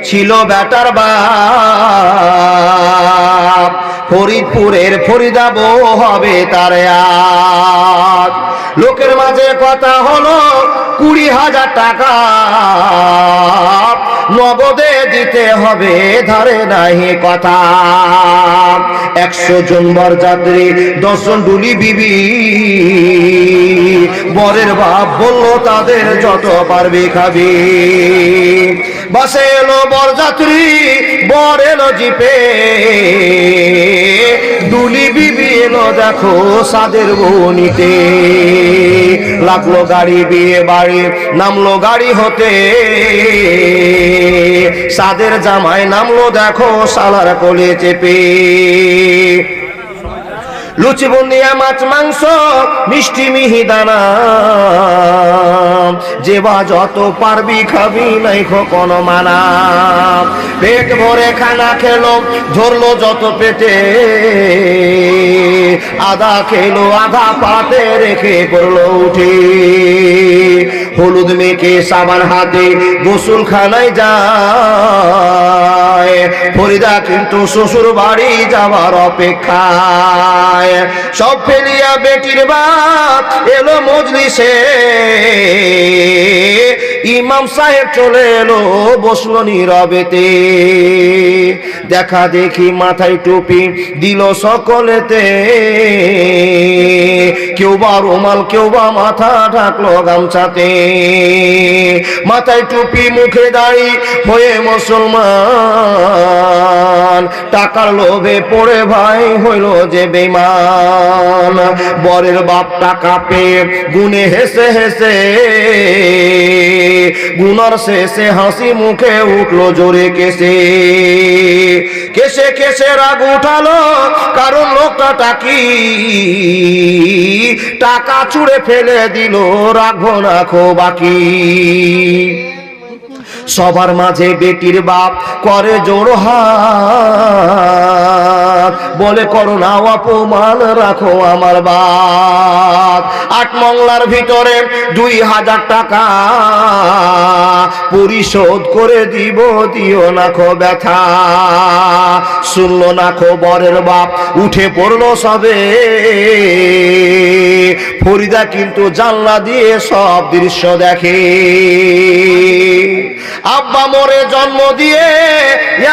ছিল বেটার বাপ, ফরিদপুরের ফরিদাবো হবে তার আজ। লোকের মাঝে কথা হলো 20,000 টাকা নগদে দিতে হবে, ধারে নাহি কথা। 100 জন বরযাত্রী 10 জন ডুলি বিবি, বরের বাপ বলল তাদের যত পারবি খাবি। বাসে এলো বরযাত্রী, বর এলো জিপে, ডুলি বিবি এলো দেখো সাদের বনিতে। লাগলো গাড়ি, বিয়ে বাড়ি নামলো গাড়ি হতে, সাদের জামাই নামলো দেখো শালার কোলে চেপে। লুচি বুন্দিয়া মাছ মাংস মিষ্টি মিহিদানা, যেবা যত পারবি খাবি নাই কোনো মানা। পেট ভরে খানা খেলো, ধরলো যত পেটে, আধা খেলো আধা পাতে রেখে পড়লো উঠে। হলুদ মেখে সাবান হাতে গোসল খানায় যায়, ফরিদা কিন্তু শ্বশুর বাড়ি যাওয়ার অপেক্ষায়। সব ফেলিয়া বেটির বাপ এলো মজলিসে, ইমাম সাহেব চলে এলো বসলো নীরবেতে। দেখা দেখি মাথায় টুপি দিল সকলেতে, কেউ বা রুমাল কেউ বা মাথা ঢাকলো গামছাতে। মাথায় টুপি মুখে দাড়ি হয়ে মুসলমান, টাকার লোভে পড়ে ভাই হইল যে বেঈমান। বরের বাপ টাকা পেয়ে গুনে হেসে হেসে, গুনার শেষে হাসি মুখে উঠলো জোরে কেসে। কেসে কেসে রাগ উঠালো কারণ লোকটা টাকি, টাকা চুড়ে ফেলে দিল রাখবো না খো বাকি। সবার মাঝে বেটির বাপ করে জোড় হাত, বলে করো না অপমান রাখো আমার বাপ। 8 মংলার ভিতরে 2,000 টাকা পরিশোধ করে দিব, দিও না খো ব্যথা। শুনলো না খো বরের বাপ, উঠে পড়লো সবে। ফরিদা কিন্তু জানলা দিয়ে সব দৃশ্য দেখে। আব্বা মোরে জন্ম দিয়ে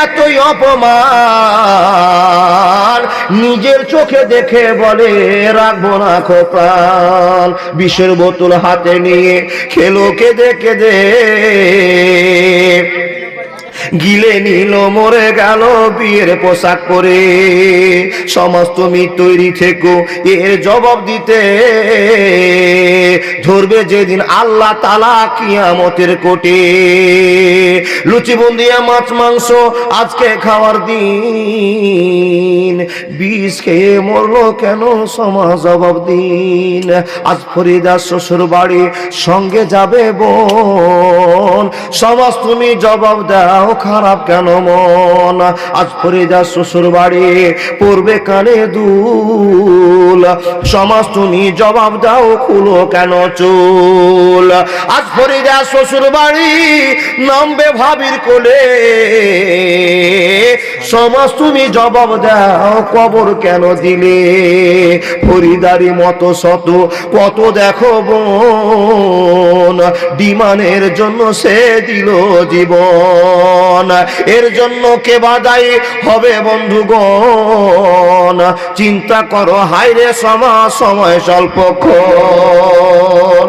এতই অপমান, নিজের চোখে দেখে বলে রাখবো না খো প্রাণ। বিষের বোতল হাতে নিয়ে খেলো কেঁদে কেঁদে, গিলে নিল মরে গেল বিয়ের পোশাক পরে। সমাজ তুমি তৈরি থেকো এর জবাব দিতে, ধরবে যেদিন আল্লাহ তাআলা কিয়ামতের কোটে। লুচি বুন্দিয়া মাছ মাংস আজকে খাওয়ার দিন, বিষ খেয়ে মরলো কেন সমাজ জবাব দিন। আজ ফরিদা শ্বশুর বাড়ি সঙ্গে যাবে বোন, সমাজ তুমি জবাব দাও খারাপ কেন মন। আজ ফরিদা শ্বশুর বাড়ি পড়বে কানে দুল, সমাজ তুমি জবাব দাও খুলো কেন চুল। আজ ফরিদা শ্বশুর বাড়ি নামবে ভাবির কোলে, সমাজ তুমি জবাব দাও কবর কেন দিলে। ফরিদারি মতো শত কত দেখো বোন, ডিমানের জন্য সে দিল জীবন। এর জন্য কে বাদাই হবে বন্ধুগণ, চিন্তা করো হায়রে সমাজ সময় স্বল্পক্ষণ।